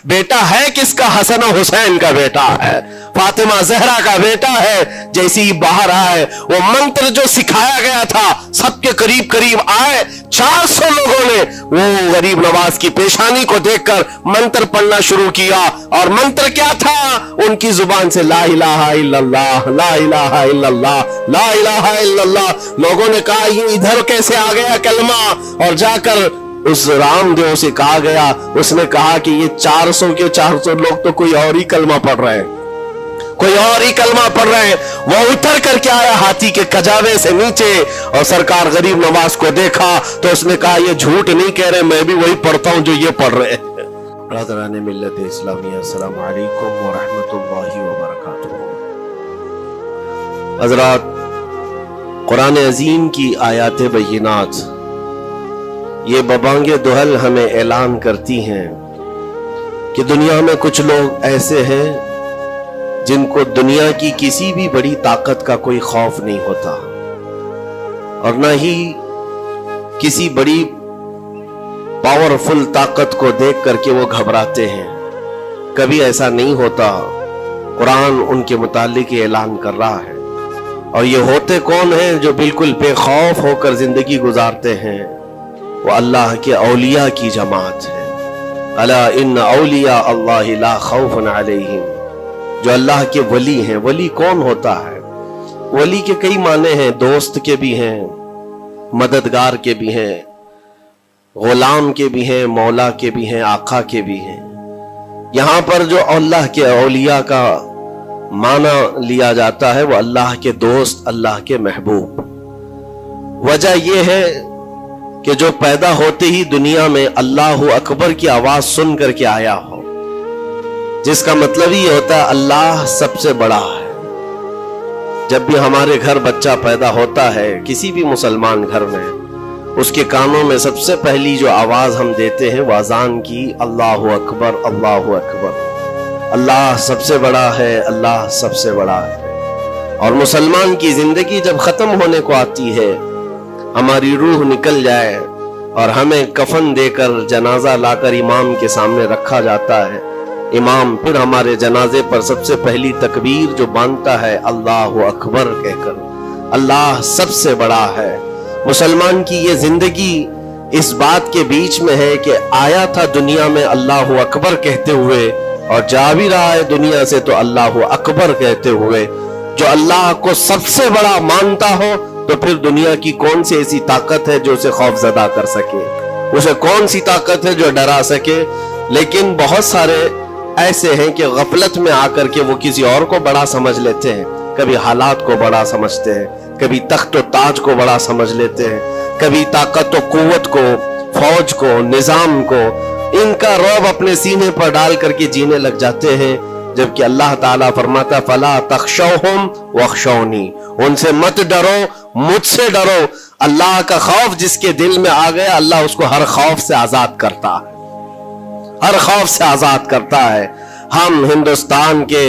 بیٹا ہے کس کا؟ حسن و حسین کا بیٹا ہے، فاطمہ زہرا کا بیٹا ہے۔ جیسے ہی باہر آئے وہ منتر جو سکھایا گیا تھا سب کے قریب قریب آئے، 400 لوگوں نے وہ غریب نواز کی پیشانی کو دیکھ کر منتر پڑھنا شروع کیا، اور منتر کیا تھا؟ ان کی زبان سے لا الہ الا اللہ، لا الہ الا اللہ، لا الہ الا اللہ۔ لوگوں نے کہا یہ ادھر کیسے آ گیا کلمہ؟ اور جا کر اس رام دیو سے کہا گیا، اس نے کہا کہ یہ 400 کے 400 لوگ تو کوئی اور ہی کلمہ پڑھ رہے ہیں، کوئی اور ہی کلمہ پڑھ رہے ہیں۔ وہ اتر کر کے آیا ہاتھی کے کجاوے سے نیچے، اور سرکار غریب نواز کو دیکھا تو اس نے کہا یہ جھوٹ نہیں کہہ رہے، میں بھی وہی پڑھتا ہوں جو یہ پڑھ رہے ہیں۔ برادران ملت اسلامیہ، السلام علیکم ورحمۃ اللہ وبرکاتہ۔ حضرات، قرآن عظیم کی آیات بینات یہ ببانگ دہل ہمیں اعلان کرتی ہیں کہ دنیا میں کچھ لوگ ایسے ہیں جن کو دنیا کی کسی بھی بڑی طاقت کا کوئی خوف نہیں ہوتا، اور نہ ہی کسی بڑی پاورفل طاقت کو دیکھ کر کے وہ گھبراتے ہیں، کبھی ایسا نہیں ہوتا۔ قرآن ان کے متعلق اعلان کر رہا ہے، اور یہ ہوتے کون ہیں جو بالکل بے خوف ہو کر زندگی گزارتے ہیں؟ وہ اللہ کے اولیاء کی جماعت ہے۔ الا ان اولیاء اللہ لا خوف علیہم، جو اللہ کے ولی ہیں۔ ولی کون ہوتا ہے؟ ولی کے کئی معنی ہیں، دوست کے بھی ہیں، مددگار کے بھی ہیں، غلام کے بھی ہیں، مولا کے بھی ہیں، آقا کے بھی ہیں۔ یہاں پر جو اللہ کے اولیاء کا معنی لیا جاتا ہے وہ اللہ کے دوست، اللہ کے محبوب۔ وجہ یہ ہے کہ جو پیدا ہوتے ہی دنیا میں اللہ اکبر کی آواز سن کر کے آیا ہو، جس کا مطلب یہ ہوتا ہے اللہ سب سے بڑا ہے۔ جب بھی ہمارے گھر بچہ پیدا ہوتا ہے، کسی بھی مسلمان گھر میں، اس کے کانوں میں سب سے پہلی جو آواز ہم دیتے ہیں وہ اذان کی، اللہ اکبر، اللہ اکبر، اللہ سب سے بڑا ہے، اللہ سب سے بڑا ہے۔ اور مسلمان کی زندگی جب ختم ہونے کو آتی ہے، ہماری روح نکل جائے اور ہمیں کفن دے کر جنازہ لا کر امام کے سامنے رکھا جاتا ہے، امام پھر ہمارے جنازے پر سب سے پہلی تکبیر جو باندھتا ہے اللہ اکبر کہہ کر، اللہ سب سے بڑا ہے۔ مسلمان کی یہ زندگی اس بات کے بیچ میں ہے کہ آیا تھا دنیا میں اللہ اکبر کہتے ہوئے، اور جا بھی رہا ہے دنیا سے تو اللہ اکبر کہتے ہوئے۔ جو اللہ کو سب سے بڑا مانتا ہو تو پھر دنیا کی کون سی ایسی طاقت ہے جو اسے خوف زدہ کر سکے، اسے کون سی طاقت ہے جو ڈرا سکے؟ لیکن بہت سارے ایسے ہیں کہ غفلت میں آ کر کے وہ کسی اور کو بڑا سمجھ لیتے ہیں، کبھی حالات کو بڑا سمجھتے ہیں، کبھی تخت و تاج کو بڑا سمجھ لیتے ہیں، کبھی طاقت و قوت کو، فوج کو، نظام کو، ان کا رعب اپنے سینے پر ڈال کر کے جینے لگ جاتے ہیں، جبکہ اللہ تعالیٰ فرماتا فَلَا تَخْشَوْهُمْ وَاخْشَوْنِي، ان سے مت ڈرو، مجھ سے ڈرو۔ اللہ کا خوف جس کے دل میں آ گیا، اللہ اس کو ہر خوف سے آزاد کرتا ہے، ہر خوف سے آزاد کرتا ہے۔ ہم ہندوستان کے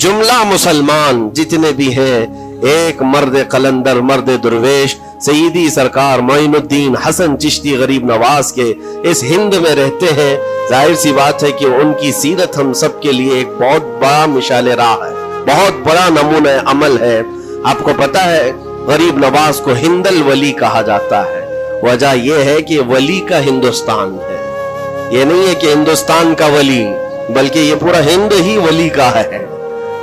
جملہ مسلمان جتنے بھی ہیں، ایک مرد قلندر، مرد درویش، سیدی سرکار معین الدین حسن چشتی غریب نواز کے اس ہند میں رہتے ہیں۔ ظاہر سی بات ہے کہ ان کی سیرت ہم سب کے لیے ایک بہت بڑا مشعل راہ ہے، بہت بڑا نمونہ عمل ہے۔ آپ کو پتا ہے غریب نواز کو ہند الولی کہا جاتا ہے، وجہ یہ ہے کہ ولی کا ہندوستان ہے، یہ نہیں ہے کہ ہندوستان کا ولی، بلکہ یہ پورا ہند ہی ولی کا ہے۔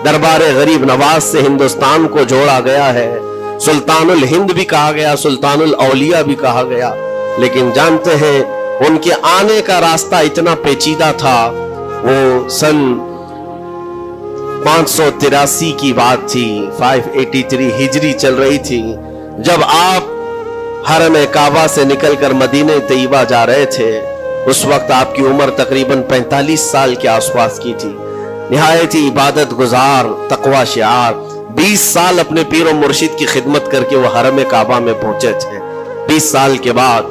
دربار غریب نواز سے ہندوستان کو جوڑا گیا ہے، سلطان الہند بھی کہا گیا، سلطان الاولیاء بھی کہا گیا، لیکن جانتے ہیں ان کے آنے کا راستہ اتنا پیچیدہ تھا۔ وہ سن 583 کی بات تھی، 583 ہجری چل رہی تھی، جب آپ حرم کعبہ سے نکل کر مدینہ طیبہ جا رہے تھے۔ اس وقت آپ کی عمر تقریباً 45 سال کے آس پاس کی تھی، نہایت ہی عبادت گزار، تقوی شعار، 20 سال اپنے پیر و مرشد کی خدمت کر کے وہ حرم کعبہ میں پہنچے تھے۔ 20 سال کے بعد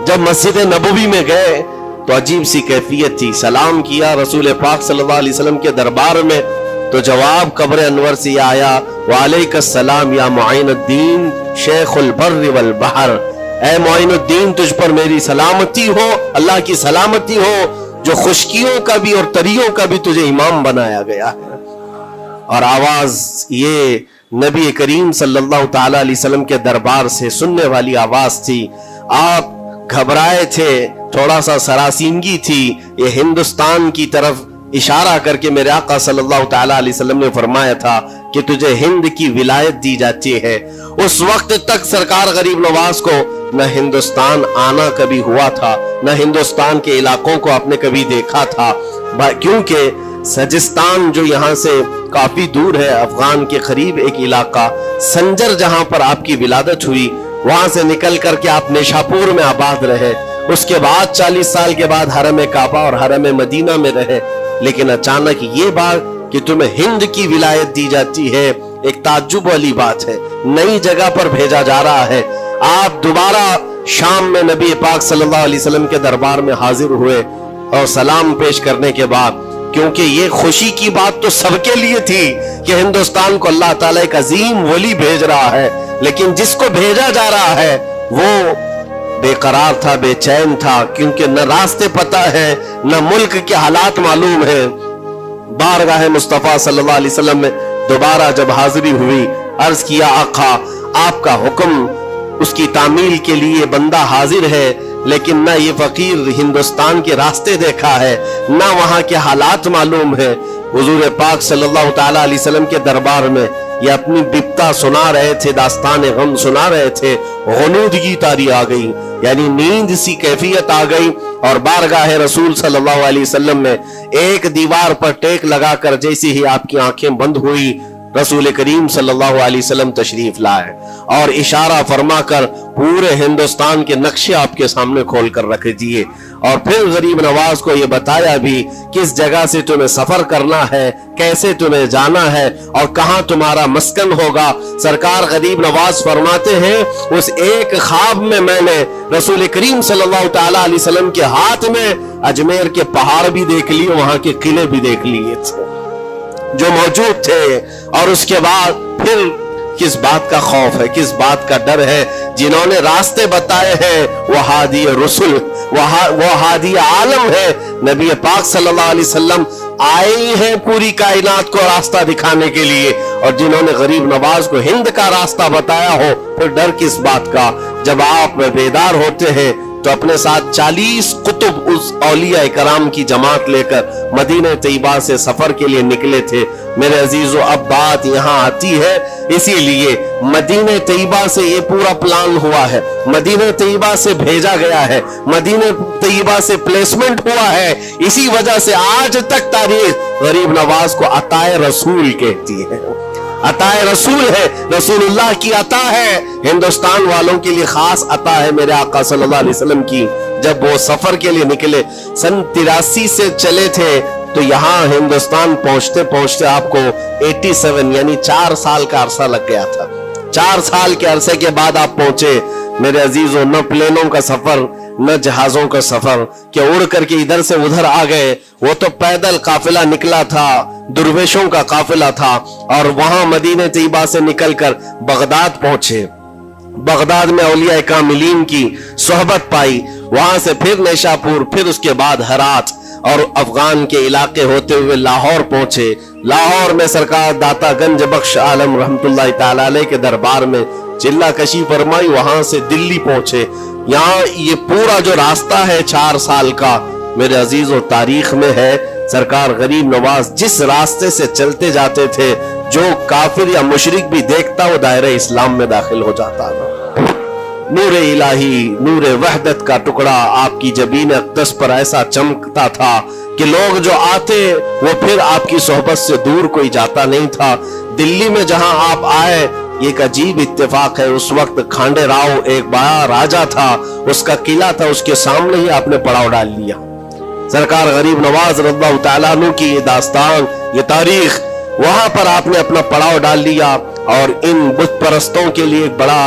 جب مسجد نبوی میں گئے تو عجیب سی کیفیت تھی، سلام کیا رسول پاک صلی اللہ علیہ وسلم کے دربار میں، تو جواب قبر انور سے آیا وعلیک السلام یا معین الدین شیخ البر والبحر، اے معین الدین تجھ پر میری سلامتی ہو، اللہ کی سلامتی ہو، جو خشکیوں کا بھی اور تریوں کا بھی تجھے امام بنایا گیا ہے۔ اور آواز یہ نبی کریم صلی اللہ تعالی علیہ وسلم کے دربار سے سننے والی آواز تھی۔ آپ گھبرائے تھے، تھوڑا سا سراسیمگی تھی، یہ ہندوستان کی طرف اشارہ کر کے میرے آقا صلی اللہ تعالی علیہ وسلم نے فرمایا تھا کہ تجھے ہند کی ولایت دی جاتی ہے۔ اس وقت تک سرکار غریب نواز کو نہ ہندوستان آنا کبھی ہوا تھا، نہ ہندوستان کے علاقوں کو آپ نے کبھی دیکھا تھا، کیونکہ سجستان جو یہاں سے کافی دور ہے، افغان کے قریب ایک علاقہ سنجر، جہاں پر آپ کی ولادت ہوئی، وہاں سے نکل کر کے آپ نیشاپور میں آباد رہے۔ اس کے بعد 40 سال کے بعد حرم کعبہ اور حرم مدینہ میں رہے۔ لیکن اچانک یہ بات کہ تمہیں ہند کی ولایت دی جاتی ہے، ایک تعجب والی بات ہے، نئی جگہ پر بھیجا جا رہا ہے۔ آپ دوبارہ شام میں نبی پاک صلی اللہ علیہ وسلم کے دربار میں حاضر ہوئے اور سلام پیش کرنے کے بعد، کیونکہ یہ خوشی کی بات تو سب کے لیے تھی کہ ہندوستان کو اللہ تعالیٰ ایک عظیم ولی بھیج رہا ہے، لیکن جس کو بھیجا جا رہا ہے وہ بے قرار تھا، بے چین تھا، کیونکہ نہ راستے پتہ ہے، نہ ملک کے حالات معلوم ہیں۔ بارگاہ مصطفیٰ صلی اللہ علیہ وسلم میں دوبارہ جب حاضری ہوئی، عرض کیا آقا آپ کا حکم، اس کی تعمیل کے لیے بندہ حاضر ہے، لیکن نہ یہ فقیر ہندوستان کے راستے دیکھا ہے، نہ وہاں کے حالات معلوم ہے۔ حضور پاک صلی اللہ تعالی علیہ وسلم کے دربار میں یہ اپنی بپتا سنا رہے تھے، داستان غم سنا رہے تھے، غنودگی طاری آ گئی، یعنی نیند سی کیفیت آ گئی، اور بارگاہ رسول صلی اللہ علیہ وسلم میں ایک دیوار پر ٹیک لگا کر جیسے ہی آپ کی آنکھیں بند ہوئی، رسول کریم صلی اللہ علیہ وسلم تشریف لائے اور اشارہ فرما کر پورے ہندوستان کے نقشے آپ کے سامنے کھول کر رکھ دیے، اور پھر غریب نواز کو یہ بتایا بھی کس جگہ سے تمہیں سفر کرنا ہے، کیسے تمہیں جانا ہے اور کہاں تمہارا مسکن ہوگا۔ سرکار غریب نواز فرماتے ہیں اس ایک خواب میں میں نے رسول کریم صلی اللہ تعالی علیہ وسلم کے ہاتھ میں اجمیر کے پہاڑ بھی دیکھ لیے، وہاں کے قلعے بھی دیکھ لیے تھے جو موجود تھے، اور اس کے بعد پھر کس بات کا خوف ہے، کس بات کا ڈر ہے؟ جنہوں نے راستے بتائے ہیں وہ ہادی رسول، وہ ہادی عالم ہے، نبی پاک صلی اللہ علیہ وسلم آئے ہیں پوری کائنات کو راستہ دکھانے کے لیے، اور جنہوں نے غریب نواز کو ہند کا راستہ بتایا ہو، پھر ڈر کس بات کا؟ جب آپ بیدار ہوتے ہیں تو اپنے ساتھ 40 قطب اس اولیاء کرام کی جماعت لے کر مدینہ طیبہ سے سفر کے لیے نکلے تھے۔ میرے عزیزو، اب بات یہاں آتی ہے، اسی لیے مدینہ طیبہ سے یہ پورا پلان ہوا ہے، مدینہ طیبہ سے بھیجا گیا ہے، مدینہ طیبہ سے پلیسمنٹ ہوا ہے، اسی وجہ سے آج تک تاریخ غریب نواز کو عطائے رسول کہتی ہے۔ عطائے رسول ہے، رسول اللہ کی عطا ہے، ہندوستان والوں کے لیے خاص عطا ہے میرے آقا صلی اللہ علیہ وسلم کی۔ جب وہ سفر کے لیے نکلے، سن 83 سے چلے تھے، تو یہاں ہندوستان پہنچتے پہنچتے آپ کو 87 یعنی 4 سال کا عرصہ لگ گیا تھا۔ 4 سال کے عرصے کے بعد آپ پہنچے میرے عزیزوں، نہ پلینوں کا سفر، نہ جہازوں کا سفر کہ اڑ کر کے ادھر سے ادھر آ گئے، وہ تو پیدل قافلہ نکلا تھا، درویشوں کا قافلہ تھا، اور وہاں مدینہ طیبہ سے نکل کر بغداد پہنچے۔ بغداد میں اولیاء کاملین کی صحبت پائی، وہاں سے پھر نیشاپور، پھر اس کے بعد ہرات، اور افغان کے علاقے ہوتے ہوئے لاہور پہنچے۔ لاہور میں سرکار داتا گنج بخش عالم رحمت اللہ تعالی علیہ کے دربار میں چلہ کشی فرمائی، وہاں سے دلی پہنچے۔ یہاں یہ پورا جو راستہ ہے 4 سال کا، میرے عزیزو تاریخ میں ہے، سرکار غریب نواز جس راستے سے چلتے جاتے تھے، جو کافر یا مشرک بھی دیکھتا وہ دائرہ اسلام میں داخل ہو جاتا تھا۔ نور الہی، نور وحدت کا ٹکڑا آپ کی جبین اقدس پر ایسا چمکتا تھا کہ لوگ جو آتے وہ پھر آپ کی صحبت سے دور کوئی جاتا نہیں تھا۔ دلی میں جہاں آپ آئے، ایک عجیب اتفاق ہے، اس وقت کھانڈے راؤ ایک بڑا راجہ تھا، اس کا قلعہ تھا، اس کے سامنے ہی آپ نے پڑاؤ ڈال لیا۔ سرکار غریب نواز رضی اللہ تعالیٰ عنہ کی یہ داستان، یہ تاریخ، وہاں پر آپ نے اپنا پڑاؤ ڈال لیا، اور ان بت پرستوں کے لیے ایک بڑا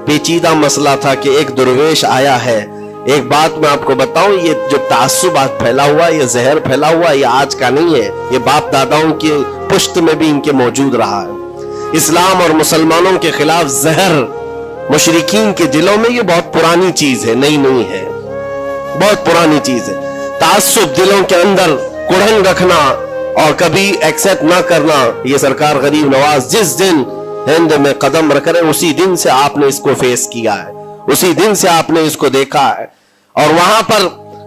پیچیدہ مسئلہ تھا کہ ایک درویش آیا ہے۔ ایک بات میں آپ کو بتاؤں، یہ جو تعصبات پھیلا ہوا، یہ زہر پھیلا ہوا، یہ آج کا نہیں ہے، یہ باپ داداؤں کی پشت میں بھی ان کے موجود رہا ہے۔ اسلام اور مسلمانوں کے خلاف زہر مشرکین کے دلوں میں یہ بہت پرانی چیز ہے، نئی نہیں ہے، بہت پرانی چیز ہے۔ तासुब दिलों के अंदर कुढ़न रखना और कभी एक्सेप्ट ना करना, ये सरकार गरीब नवाज जिस दिन हिंद में कदम रख रहे उसी दिन से आपने इसको फेस किया है, उसी दिन से आपने इसको देखा है। और वहां पर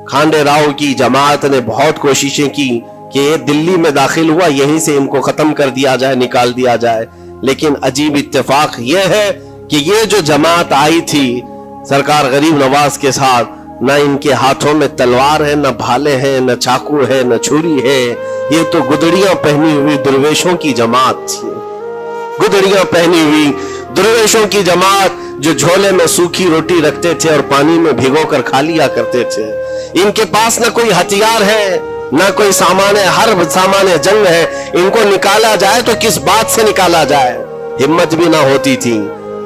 खांडे राव की जमात ने बहुत कोशिशें की कि ये दिल्ली में दाखिल हुआ, यहीं से इनको खत्म कर दिया जाए, निकाल दिया जाए। लेकिन अजीब इत्तेफाक ये है कि ये जो जमात आई थी सरकार गरीब नवाज के साथ, न इनके हाथों में तलवार है, न भाले हैं, न चाकू है, न छुरी है, ये तो गुदड़ियां पहनी हुई दुर्वेशों की जमात थी। गुदड़ियां पहनी हुई दुर्वेशों की जमात जो झोले में सूखी रोटी रखते थे और पानी में भिगोकर खा लिया करते थे। इनके पास न कोई हथियार है, न कोई सामान है, हर सामान जंग है। इनको निकाला जाए तो किस बात से निकाला जाए, हिम्मत भी ना होती थी।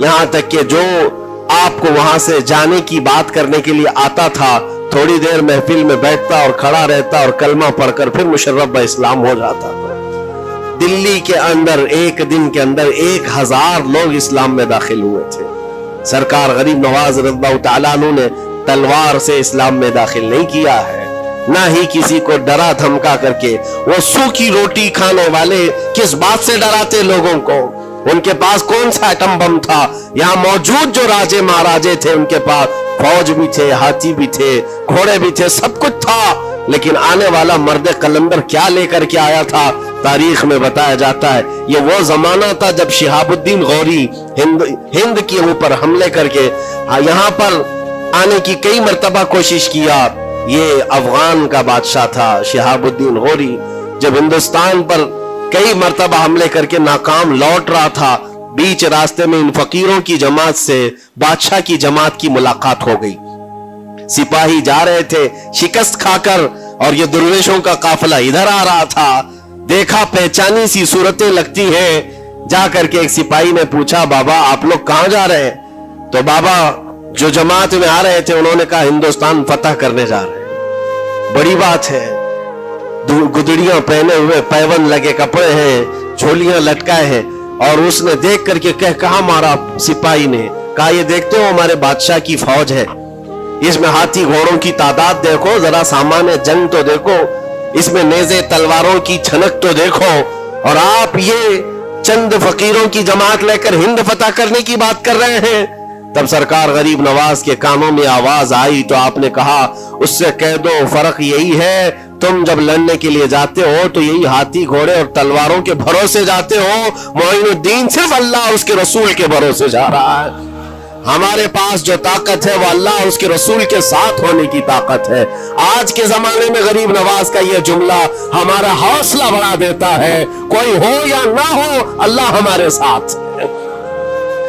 यहां तक कि जो आपको वहां से जाने की बात करने के लिए आता था, थोड़ी देर महफिल में बैठता और खड़ा रहता और कलमा पढ़कर फिर मुशर्रफ ब इस्लाम हो जाता। दिल्ली के अंदर एक दिन के अंदर 1000 लोग इस्लाम में दाखिल हुए थे। सरकार गरीब नवाज रज़ियल्लाहु तआला अन्हु ने तलवार से इस्लाम में दाखिल नहीं किया है, ना ही किसी को डरा धमका करके। वो सूखी रोटी खाने वाले किस बात से डराते लोगों को? उनके पास कौन सा एटम बम था? यहाँ मौजूद जो राजे महाराजे थे उनके पास फौज भी थे, हाथी भी थे, घोड़े भी थे, सब कुछ था। लेकिन आने वाला मर्द कलंदर क्या लेकर के आया था, तारीख में बताया जाता है ये वो जमाना था जब शिहाबुद्दीन गौरी हिंद के ऊपर हमले करके यहाँ पर आने की कई मर्तबा कोशिश किया। ये अफगान का बादशाह था शिहाबुद्दीन गौरी, जब हिंदुस्तान पर कई मर्तबा हमले करके नाकाम लौट रहा था, बीच रास्ते में इन फकीरों की जमात से बादशाह की जमात की मुलाकात हो गई। सिपाही जा रहे थे शिकस्त खाकर और ये दुर्वेशों का काफिला इधर आ रहा था। देखा पहचानी सी सूरतें लगती हैं। जा करके एक सिपाही ने पूछा, बाबा आप लोग कहां जा रहे हैं? तो बाबा जो जमात में आ रहे थे उन्होंने कहा हिंदुस्तान फतह करने जा रहे हैं। बड़ी बात है, गुदड़ियां पहने हुए, पैवन लगे कपड़े हैं, झोलियां लटकाए हैं। और उसने देख करके कहा मारा सिपाही ने, कहा ये देखते हो हमारे बादशाह की फौज है, इसमें हाथी घोड़ों की तादाद देखो, जरा सामान जंग तो देखो, इसमें नेज़े तलवारों की छनक तो देखो, और आप ये चंद फकीरों की जमात लेकर हिंद फतह करने की बात कर रहे हैं। तब सरकार गरीब नवाज के कानों में आवाज आई तो आपने कहा उससे कह दो फर्क यही है, तुम जब लड़ने के लिए जाते हो तो यही हाथी घोड़े और तलवारों के भरोसे जाते हो, मोइनुद्दीन सिर्फ अल्लाह उसके रसूल के भरोसे जा रहा है। हमारे पास जो ताकत है वो अल्लाह उसके रसूल के साथ होने की ताकत है। आज के जमाने में गरीब नवाज का ये जुमला हमारा हौसला बढ़ा देता है, कोई हो या ना हो अल्लाह हमारे साथ है,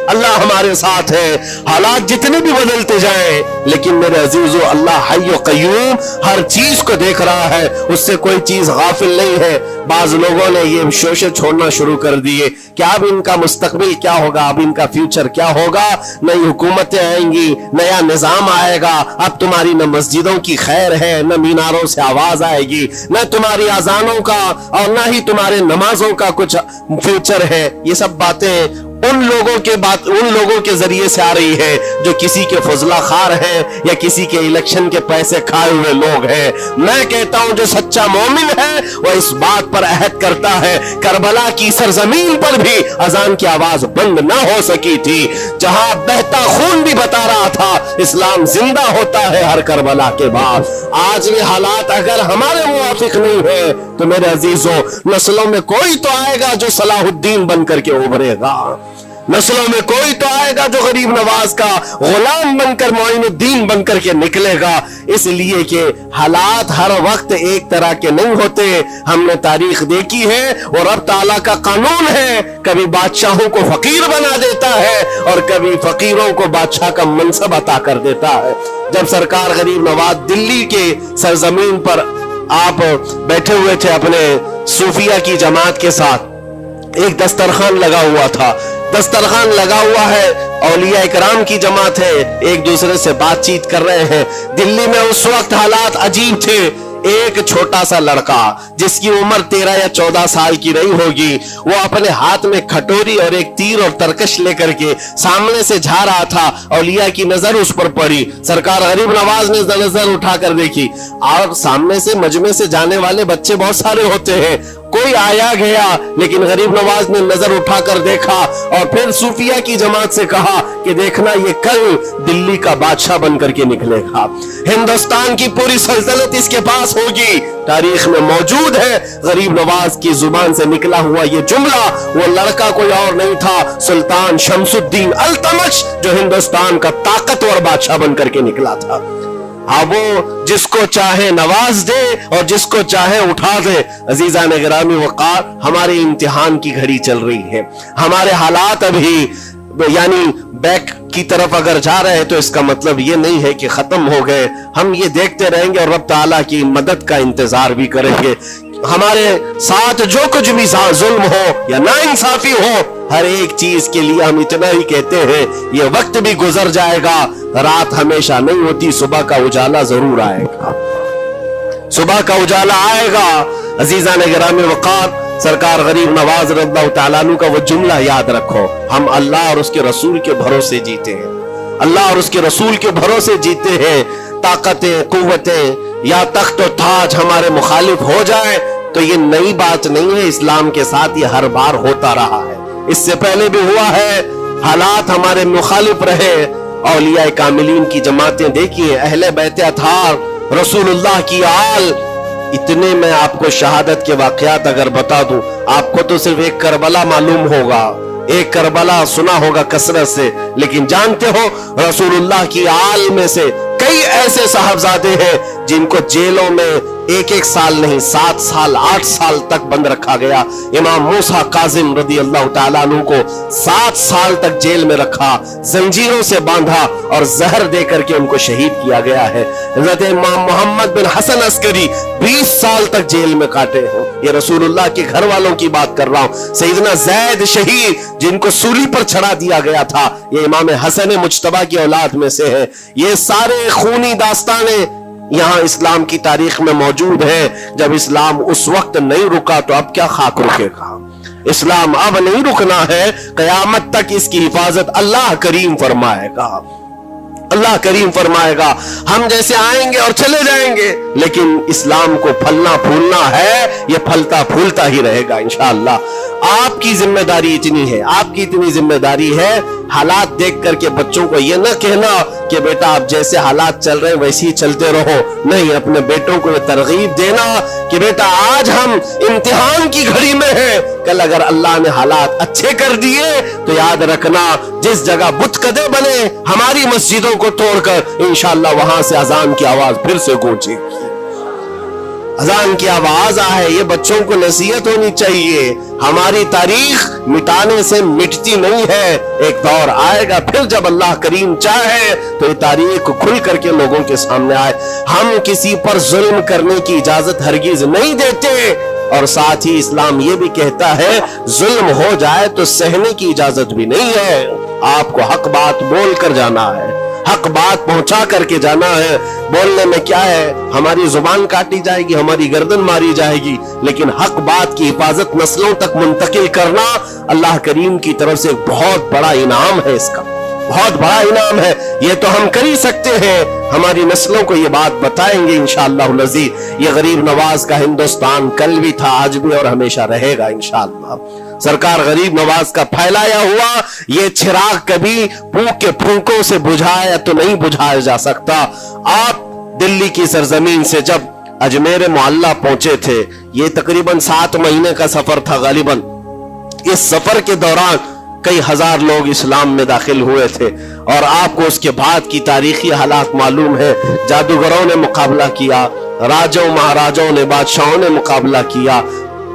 अल्लाह हमारे साथ है। हालात जितने भी बदलते जाएं, लेकिन मेरे अजीजों अल्लाह हय्य क़य्यूम हर चीज को देख रहा है, उससे कोई चीज गाफिल नहीं है। बाज लोगों ने ये शोशे छोड़ना शुरू कर दिए कि अब इनका मुस्तकबिल क्या होगा, अब इनका फ्यूचर क्या होगा, नई हुकूमतें आएंगी, नया निजाम आएगा, अब तुम्हारी न मस्जिदों की खैर है, न मीनारों से आवाज आएगी, न तुम्हारी अजानों का और न ही तुम्हारे नमाजों का कुछ फ्यूचर है। ये सब बातें उन लोगों के जरिए से आ रही है जो किसी के फजला खार हैं या किसी के इलेक्शन के पैसे खाए हुए लोग हैं। मैं कहता हूं जो सच्चा मोमिन है वो इस बात पर अहद करता है, करबला की सरजमीन पर भी अजान की आवाज बंद ना हो सकी थी, जहां बहता खून भी बता रहा था इस्लाम जिंदा होता है हर करबला के बाद। आज ये हालात अगर हमारे मुवाफिक नहीं है तो मेरे अजीजों नस्लों में कोई तो आएगा जो सलाहुद्दीन बन करके उभरेगा, नस्लों में कोई तो आएगा जो गरीब नवाज का गुलाम बनकर मोइनुद्दीन बनकर के निकलेगा। इसलिए कि हालात हर वक्त एक तरह के नहीं होते, हमने तारीख देखी है और रब ताला का कानून है, कभी बादशाहों को फकीर बना देता है और कभी फकीरों को बादशाह का मनसब अता कर देता है। जब सरकार गरीब नवाज दिल्ली के सरजमीन पर आप बैठे हुए थे अपने सूफिया की जमात के साथ, एक दस्तरखान लगा हुआ था, दस्तरखान लगा हुआ है, औलिया इकराम की जमात है, एक दूसरे से बातचीत कर रहे हैं। दिल्ली में उस वक्त हालात अजीब थे, एक छोटा सा लड़का जिसकी उम्र 13 या 14 साल की नहीं होगी, वो अपने हाथ में खटोरी और एक तीर और तरकश लेकर के सामने से जा रहा था। औलिया की नजर उस पर पड़ी। सरकार गरीब नवाज ने नजर उठाकर देखी, और सामने से मजमे से जाने वाले बच्चे बहुत सारे होते हैं, कोई आया गया, लेकिन गरीब नवाज ने नजर उठाकर देखा और फिर सूफिया की जमात से कहा कि देखना ये कल दिल्ली का बादशाह बनकर के निकलेगा, हिंदुस्तान की पूरी सल्तनत इसके पास होगी। तारीख में मौजूद है गरीब नवाज की जुबान से निकला हुआ ये जुमला। वो लड़का कोई और नहीं था, सुल्तान शमसुद्दीन अल्तमश, जो हिंदुस्तान का ताकतवर बादशाह बनकर के निकला था। हाँ, वो जिसको चाहे नवाज दे और जिसको चाहे उठा दे। अजीजा ने गिरामी वक़ार, हमारे इम्तिहान की घड़ी चल रही है, हमारे हालात अभी यानी बैक की तरफ अगर जा रहे हैं तो इसका मतलब ये नहीं है कि खत्म हो गए। हम ये देखते रहेंगे और रब ताला की मदद का इंतजार भी करेंगे। हमारे साथ जो कुछ भी जुल्म हो या नाइंसाफी हो, हर एक चीज के लिए हम इतना ही कहते हैं, ये वक्त भी गुजर जाएगा, रात हमेशा नहीं होती, सुबह का उजाला जरूर आएगा, सुबह का उजाला आएगा। अजीजा ने गिरामी वक़ार, सरकार गरीब नवाज रज़ियल्लाहु तआला अन्हु का वो जुमला याद रखो, हम अल्लाह और उसके रसूल के भरोसे जीते हैं, अल्लाह और उसके रसूल के भरोसे जीते हैं। ताकतें, कुव्वतें या तख्त और ताज हमारे मुखालिफ हो जाए तो ये नई बात नहीं है, इस्लाम के साथ ये हर बार होता रहा है, इससे पहले भी हुआ है। हालात हमारे मुखालिफ रहे। औलिया कामिलीन की जमातें देखिए, अहले बैत अतहार, रसूलुल्लाह की आल, इतने में आपको शहादत के वाकयात अगर बता दूं, आपको तो सिर्फ एक करबला मालूम होगा, एक करबला सुना होगा कसरत से, लेकिन जानते हो रसूलुल्लाह की आल में से कई ऐसे साहबजादे हैं जिनको जेलों में एक एक साल नहीं 7 साल 8 साल तक बंद रखा गया। इमाम मूसा काजिम रज़ियल्लाहु तआला अन्हु को 7 साल तक जेल में रखा, जंजीरों से बांधा और जहर दे करके उनको शहीद किया गया है। हज़रत इमाम मोहम्मद बिन हसन अस्करी 20 साल तक जेल में काटे हैं। ये रसूलुल्लाह के घर वालों की बात कर रहा हूं। सैयदना ज़ैद शहीद, जिनको सूली पर चढ़ा दिया गया था, ये इमाम हसन मुज्तबा की औलाद में से है। ये सारे खूनी दास्ताने यहाँ इस्लाम की तारीख में मौजूद है। जब इस्लाम उस वक्त नहीं रुका तो अब क्या खाक रुकेगा? इस्लाम अब नहीं रुकना है, कयामत तक इसकी हिफाजत अल्लाह करीम फरमाएगा, अल्लाह करीम फरमाएगा। हम जैसे आएंगे और चले जाएंगे, लेकिन इस्लाम को फलना फूलना है, ये फलता फूलता ही रहेगा इंशाअल्लाह। आपकी जिम्मेदारी इतनी है, आपकी इतनी जिम्मेदारी है, हालात देख करके बच्चों को ये न कहना कि बेटा आप जैसे हालात चल रहे हैं वैसे ही चलते रहो। नहीं, अपने बेटों को ये तरगीब देना कि बेटा आज हम इम्तिहान की घड़ी में हैं, कल अगर अल्लाह ने हालात अच्छे कर दिए तो याद रखना, जिस जगह बुतकदे बने हमारी मस्जिदों को तोड़कर इंशाअल्लाह वहां से अजान की आवाज फिर से गूंजेगी, अजान की आवाज आए। ये बच्चों को नसीहत होनी चाहिए। हमारी तारीख मिटाने से मिटती नहीं है, एक दौर आएगा फिर जब अल्लाह करीम चाहे तो ये तारीख खुल करके लोगों के सामने आए। हम किसी पर जुल्म करने की इजाजत हरगिज नहीं देते, और साथ ही इस्लाम ये भी कहता है जुल्म हो जाए तो सहने की इजाजत भी नहीं है। आपको हक बात बोल कर जाना है, हक बात पहुंचा करके जाना है। बोलने में क्या है, हमारी जुबान काटी जाएगी, हमारी गर्दन मारी जाएगी, लेकिन हक बात की हिफाजत नस्लों तक मुंतकिल करना अल्लाह करीम की तरफ से एक बहुत बड़ा इनाम है, इसका बहुत बड़ा इनाम है। ये तो हम कर ही सकते हैं, हमारी नस्लों को ये बात बताएंगे इंशाअल्लाह अज़ीज़। ये गरीब नवाज का हिंदुस्तान कल भी था, आज भी और हमेशा रहेगा इंशाअल्लाह। सरकार गरीब नवाज का फैलाया हुआ ये चिराग कभी फूंक के फूंकों से बुझाया तो नहीं बुझाया जा सकता। आप दिल्ली की सरजमीन से जब अजमेर मोहल्ला पहुंचे थे, ये तकरीबन 7 महीने का सफर था गालिबन। इस सफर के दौरान कई हजार लोग इस्लाम में दाखिल हुए थे, और आपको उसके बाद की तारीखी हालात मालूम है। जादूगरों ने मुकाबला किया, राजाओं महाराजाओं ने, बादशाहों ने मुकाबला किया,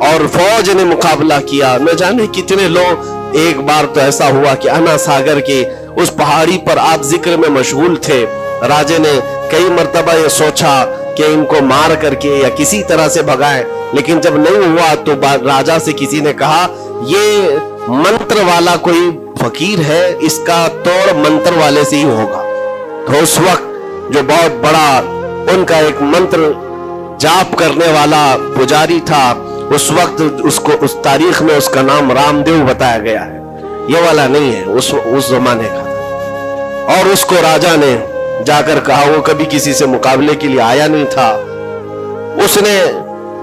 और फौज ने मुकाबला किया, न जाने कितने लोग। एक बार तो ऐसा हुआ कि अन्ना सागर की उस पहाड़ी पर आप जिक्र में मशगूल थे, राजे ने कई मर्तबा ये सोचा कि इनको मार करके या किसी तरह से भगाए, लेकिन जब नहीं हुआ तो राजा से किसी ने कहा ये मंत्र वाला कोई फकीर है, इसका तोड़ मंत्र वाले से ही होगा। तो उस वक्त जो बहुत बड़ा उनका एक मंत्र जाप करने वाला पुजारी था, उस वक्त उसको उस तारीख में उसका नाम रामदेव बताया गया है, ये वाला नहीं है, उस जमाने का था। और उसको राजा ने जाकर कहा, वो कभी किसी से मुकाबले के लिए आया नहीं था, उसने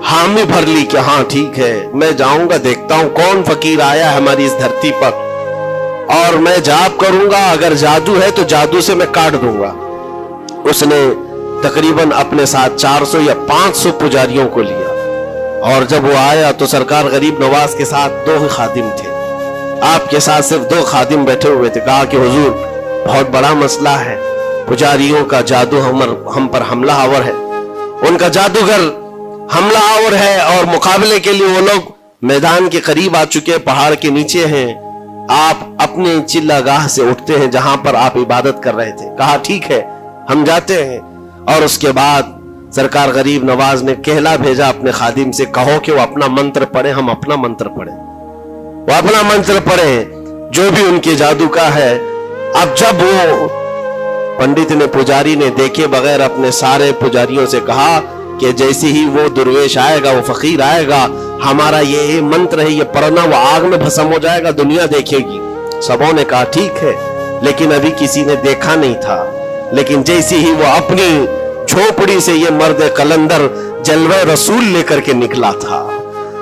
हामी भर ली कि हाँ ठीक है, मैं जाऊंगा, देखता हूं कौन फकीर आया है हमारी इस धरती पर, और मैं जाप करूंगा, अगर जादू है तो जादू से मैं काट दूंगा। उसने तकरीबन अपने साथ 400 या 500 पुजारियों को लिया, और जब वो आया तो सरकार गरीब नवाज के साथ 2 खादिम थे, आपके साथ सिर्फ 2 खादिम बैठे हुए थे। कहा कि हुजूर बहुत बड़ा मसला है, पुजारियों का जादू हम पर हमला आवर है, उनका जादूगर हमला आवर है, और मुकाबले के लिए वो लोग मैदान के करीब आ चुके, पहाड़ के नीचे हैं, आप अपने चिल्लागाह से उठते हैं जहां पर आप इबादत कर रहे थे। कहा ठीक है हम जाते हैं। और उसके बाद सरकार गरीब नवाज ने कहला भेजा अपने खादिम से, कहो कि वो अपना मंत्र पढ़े, हम अपना मंत्र पढ़े, वो अपना मंत्र पढ़े जो भी उनके जादू का है। अब जब वो पंडित ने, पुजारी ने देखे बगैर अपने सारे पुजारियों से कहा कि जैसे ही वो दुर्वेश आएगा, वो फकीर आएगा, हमारा ये मंत्र है, ये पढ़ना, वो आग में भस्म हो जाएगा, दुनिया देखेगी। सबों ने कहा ठीक है, लेकिन अभी किसी ने देखा नहीं था। लेकिन जैसे ही वो अपनी झोपड़ी से ये मर्द कलंदर जलवे रसूल लेकर के निकला था,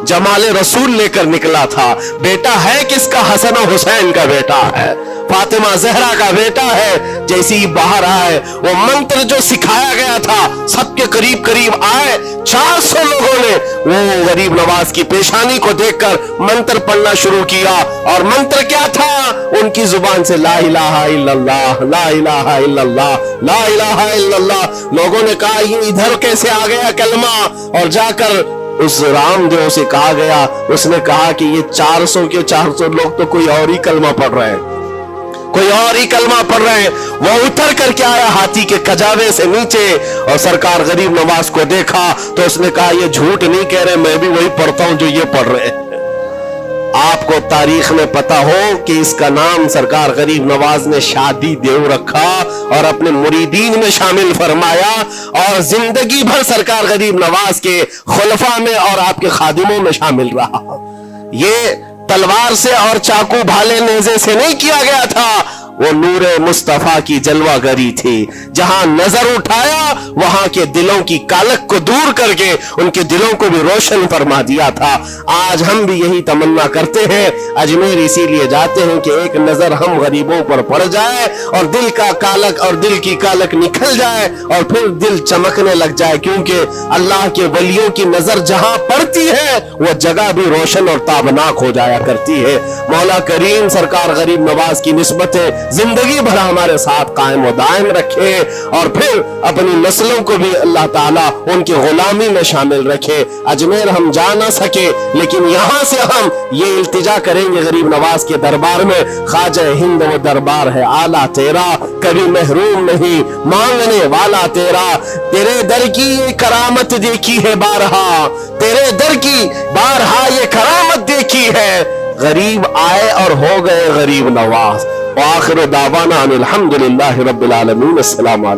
जमाले रसूल लेकर निकला था, बेटा है किसका? हसन और हुसैन का बेटा है, फातिमा जहरा का बेटा है। जैसे ही बाहर आए, वो मंत्र जो सिखाया गया था सबके करीब करीब आए, 400 लोगों ने वो गरीब नवाज की पेशानी को देखकर मंत्र पढ़ना शुरू किया। और मंत्र क्या था? उनकी जुबान से ला इलाहा इल्लल्लाह, ला इलाहा इल्लल्लाह, ला इलाहा इल्लल्लाह। लोगों ने कहा ये इधर कैसे आ गया कलमा? और जाकर उस रामदेव से कहा गया, उसने कहा कि ये 400 के 400 लोग तो कोई और ही कलमा पढ़ रहे हैं, कोई और ही कलमा पढ़ रहे हैं। वो उतर करके आया हाथी के कजावे से नीचे, और सरकार गरीब नवाज को देखा तो उसने कहा ये झूठ नहीं कह रहे, मैं भी वही पढ़ता हूं जो ये पढ़ रहे हैं। आपको तारीख में पता हो कि इसका नाम सरकार गरीब नवाज ने शादी देव रखा और अपने मुरीदीन में शामिल फरमाया, और जिंदगी भर सरकार गरीब नवाज के खुलफा में और आपके खादिमों में शामिल रहा। ये तलवार से और चाकू भाले नेज़े से नहीं किया गया था, वो नूरे मुस्तफा की जलवागरी थी। जहां नजर उठाया वहां के दिलों की कालक को दूर करके उनके दिलों को भी रोशन फरमा दिया था। आज हम भी यही तमन्ना करते हैं, अजमेर इसीलिए जाते हैं कि एक नजर हम गरीबों पर पड़ जाए और दिल का कालक और दिल की कालक निकल जाए और फिर दिल चमकने लग जाए, क्योंकि अल्लाह के वलियों की नजर जहां पड़ती है वो जगह भी रोशन और ताबनाक हो जाया करती है। मौला करीम सरकार गरीब नवाज की निस्बतें जिंदगी भर हमारे साथ कायम व दायम रखे, और फिर अपनी नस्लों को भी अल्लाह ताला उनकी गुलामी में शामिल रखे। अजमेर हम जा ना सके, लेकिन यहाँ से हम ये इल्तिजा करेंगे गरीब नवाज के दरबार में, ख्वाजा हिंद वो दरबार है आला तेरा, कभी महरूम नहीं मांगने वाला तेरा। तेरे दर की ये करामत देखी है बारहा, तेरे दर की बारहा ये करामत देखी है, गरीब आए और हो गए गरीब नवाज। आखिर दावाना अनिल हम्दुलिल्लाहि रब्बिल आलमीन। अस्सलाम वालेकुम।